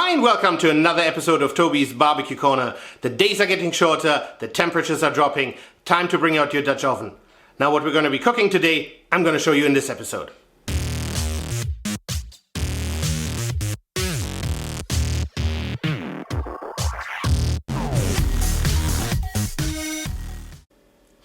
Hi and welcome to another episode of Toby's Barbecue Corner. The days are getting shorter, the temperatures are dropping, time to bring out your Dutch oven. Now what we're going to be cooking today, I'm going to show you in this episode.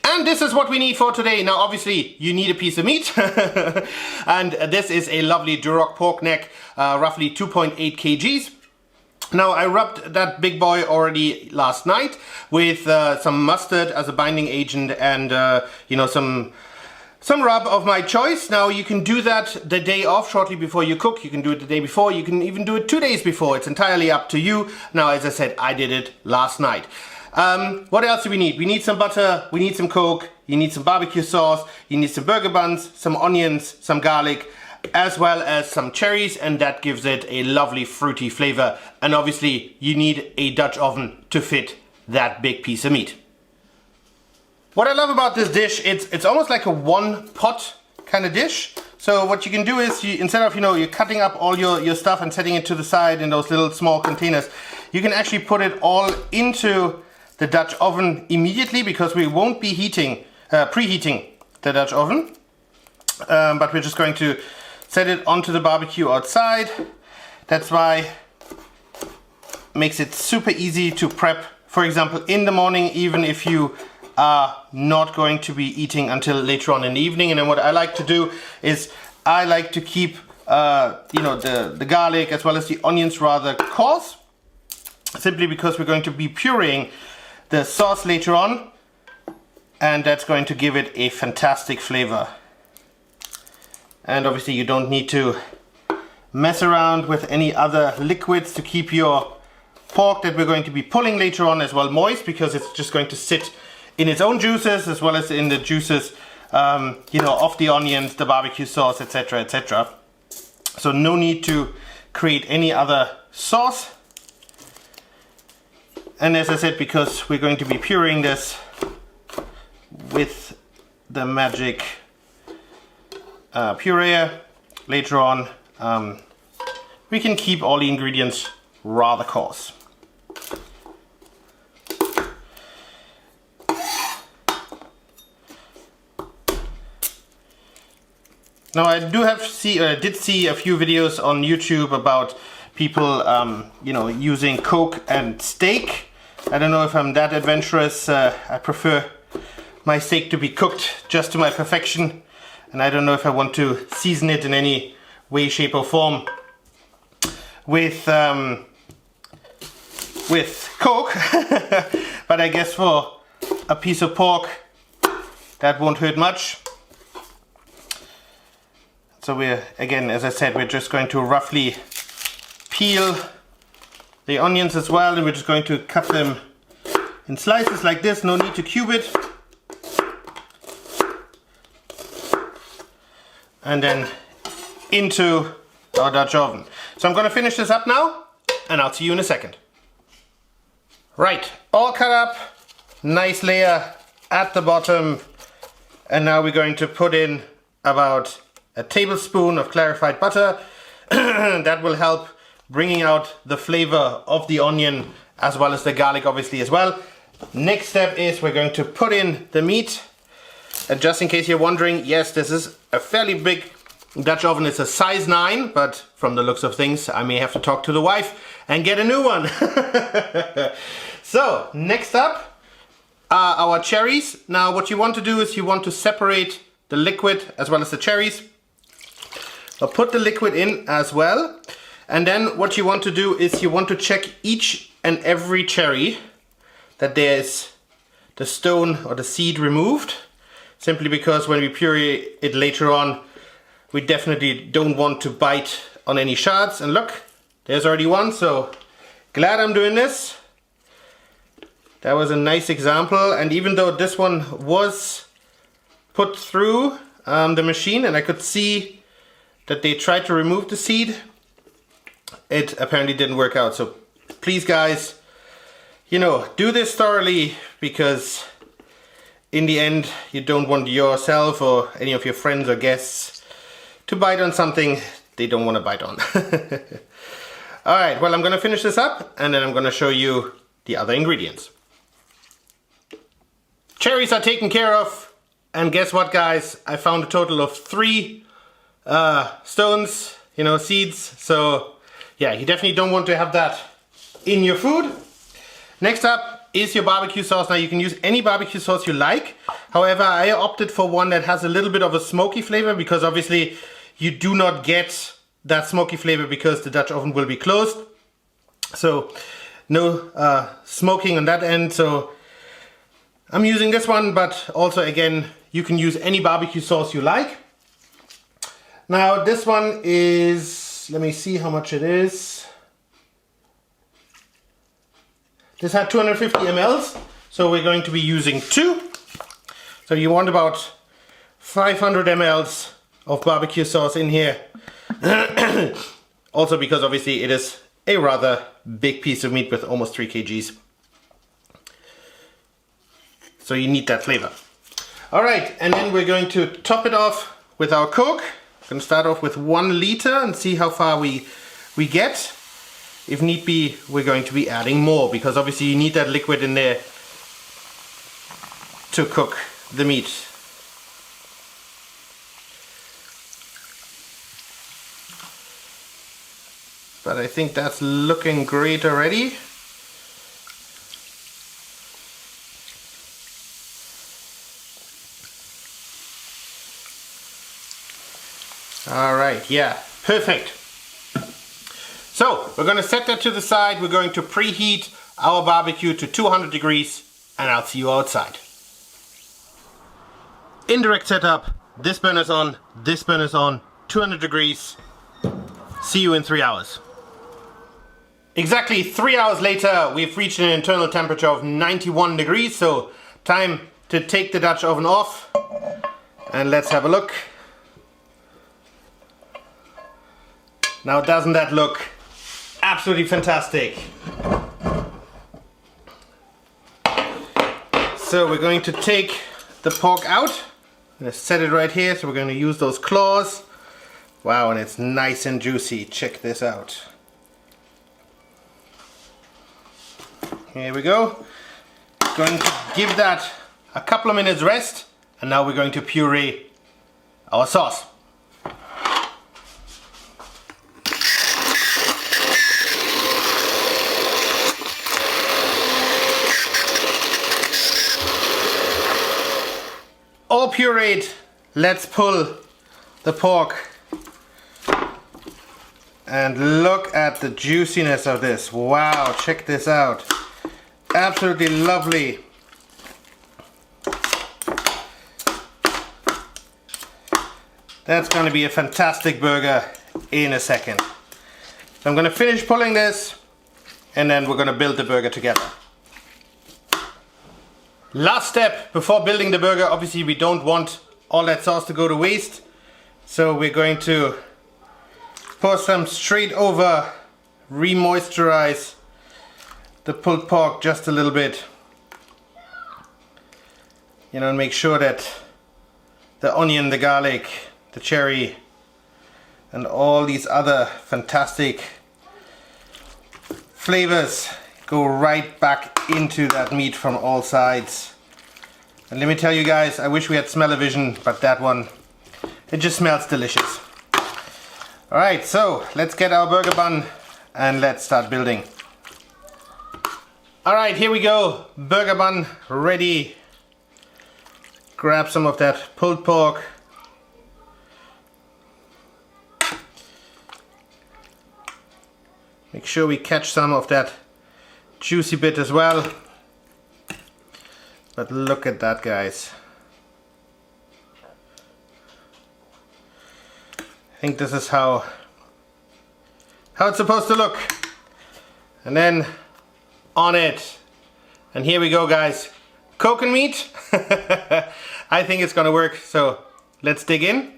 And this is what we need for today. Now obviously you need a piece of meat and this is a lovely Duroc pork neck, roughly 2.8 kgs. Now I rubbed that big boy already last night with some mustard as a binding agent and some rub of my choice. Now you can do that the day off, shortly before you cook. You can do it the day before, you can even do it 2 days before. It's entirely up to you. Now as I said, I did it last night. What else do we need? We need some butter, we need some Coke, you need some barbecue sauce, you need some burger buns, some onions, some garlic, as well as some cherries, and that gives it a lovely fruity flavor. And obviously you need a Dutch oven to fit that big piece of meat. What I love about this dish, it's almost like a one pot kind of dish. So what you can do is, instead of you're cutting up all your stuff and setting it to the side in those little small containers, you can actually put it all into the Dutch oven immediately, because we won't be preheating the Dutch oven, but we're just going to set it onto the barbecue outside. That's why it makes it super easy to prep, for example, in the morning, even if you are not going to be eating until later on in the evening. And then what I like to do is I like to keep the garlic as well as the onions rather coarse, simply because we're going to be pureeing the sauce later on, and that's going to give it a fantastic flavor. And obviously you don't need to mess around with any other liquids to keep your pork that we're going to be pulling later on as well moist, because it's just going to sit in its own juices as well as in the juices of the onions, the barbecue sauce, etc., etc. So no need to create any other sauce. And as I said, because we're going to be pureeing this with the magic pureer later on, we can keep all the ingredients rather coarse. Now I did see a few videos on YouTube about people using Coke and steak. I don't know if I'm that adventurous. I prefer my steak to be cooked just to my perfection, and I don't know if I want to season it in any way, shape or form with Coke. But I guess for a piece of pork that won't hurt much. So again, as I said, we're just going to roughly peel the onions as well, and we're just going to cut them in slices like this. No need to cube it. And then into our Dutch oven. So I'm going to finish this up now, and I'll see you in a second. Right, all cut up, nice layer at the bottom, and now we're going to put in about a tablespoon of clarified butter. That will help bringing out the flavor of the onion as well as the garlic obviously as well. Next step is we're going to put in the meat. And just in case you're wondering, yes, this is a fairly big Dutch oven. It's a size 9, but from the looks of things, I may have to talk to the wife and get a new one. So, next up are our cherries. Now, what you want to do is you want to separate the liquid as well as the cherries. I'll put the liquid in as well. And then what you want to do is you want to check each and every cherry that there's the stone or the seed removed. Simply because when we puree it later on, we definitely don't want to bite on any shards. And look, there's already one, so glad I'm doing this. That was a nice example, and even though this one was put through the machine and I could see that they tried to remove the seed, it apparently didn't work out. So please guys, do this thoroughly, because in the end you don't want yourself or any of your friends or guests to bite on something they don't want to bite on. All right, well, I'm gonna finish this up and then I'm gonna show you the other ingredients. Cherries are taken care of, and guess what, guys? I found a total of 3 stones, you know, seeds. So yeah, you definitely don't want to have that in your food. Next up is your barbecue sauce. Now you can use any barbecue sauce you like. However, I opted for one that has a little bit of a smoky flavor, because obviously you do not get that smoky flavor because the Dutch oven will be closed. So no smoking on that end. So I'm using this one, but also again, you can use any barbecue sauce you like. Now this one is, let me see how much it is. This had 250 mLs, so we're going to be using 2. So you want about 500 mLs of barbecue sauce in here. Also because obviously it is a rather big piece of meat with almost 3 kgs. So you need that flavor. All right, and then we're going to top it off with our Coke. I'm going to start off with 1 liter and see how far we get. If need be, we're going to be adding more, because obviously you need that liquid in there to cook the meat. But I think that's looking great already. All right, yeah, perfect. So we're going to set that to the side. We're going to preheat our barbecue to 200 degrees and I'll see you outside. Indirect setup. This burner's on, this burner's on, 200 degrees. See you in 3 hours. Exactly 3 hours later, we've reached an internal temperature of 91 degrees. So time to take the Dutch oven off and let's have a look. Now doesn't that look absolutely fantastic? So we're going to take the pork out. I'm going to set it right here, so we're going to use those claws. Wow, and it's nice and juicy. Check this out. Here we go. Going to give that a couple of minutes rest, and now we're going to puree our sauce. All pureed, let's pull the pork and look at the juiciness of this. Wow, check this out. Absolutely lovely. That's going to be a fantastic burger in a second. So I'm going to finish pulling this and then we're going to build the burger together. Last step before building the burger, obviously we don't want all that sauce to go to waste. So we're going to pour some straight over, re-moisturize the pulled pork just a little bit. You know, and make sure that the onion, the garlic, the cherry, and all these other fantastic flavors go right back into that meat from all sides. And let me tell you guys, I wish we had smell-o-vision, but that one, it just smells delicious. Alright, so let's get our burger bun and let's start building. Alright, here we go. Burger bun ready. Grab some of that pulled pork. Make sure we catch some of that juicy bit as well. But look at that, guys. I think this is how it's supposed to look. And then on it. And here we go, guys. Coke and meat. I think it's gonna work, so let's dig in.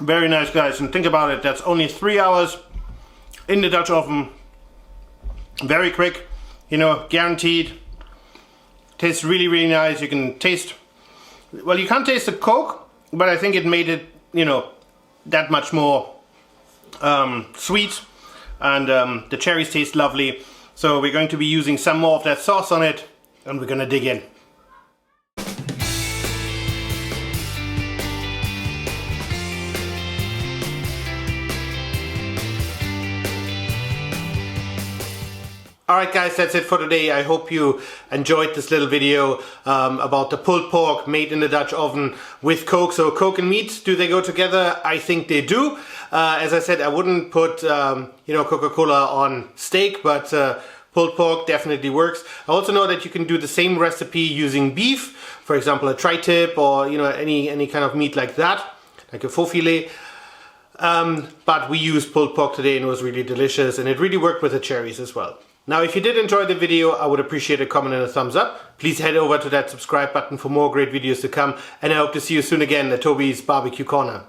Very nice, guys, and think about it, that's only 3 hours in the Dutch oven. Very quick, you know, guaranteed. Tastes really, really nice. You can taste well, you can't taste the Coke, but I think it made it, you know, that much more sweet, and the cherries taste lovely. So we're going to be using some more of that sauce on it, and we're gonna dig in. Alright guys, that's it for today. I hope you enjoyed this little video about the pulled pork made in the Dutch oven with Coke. So Coke and meat, do they go together? I think they do. As I said, I wouldn't put you know, Coca-Cola on steak, but pulled pork definitely works. I also know that you can do the same recipe using beef, for example a tri-tip, or you know, any kind of meat like that, like a faux filet. But we used pulled pork today and it was really delicious, and it really worked with the cherries as well. Now, if you did enjoy the video, I would appreciate a comment and a thumbs up. Please head over to that subscribe button for more great videos to come, and I hope to see you soon again at Toby's Barbecue Corner.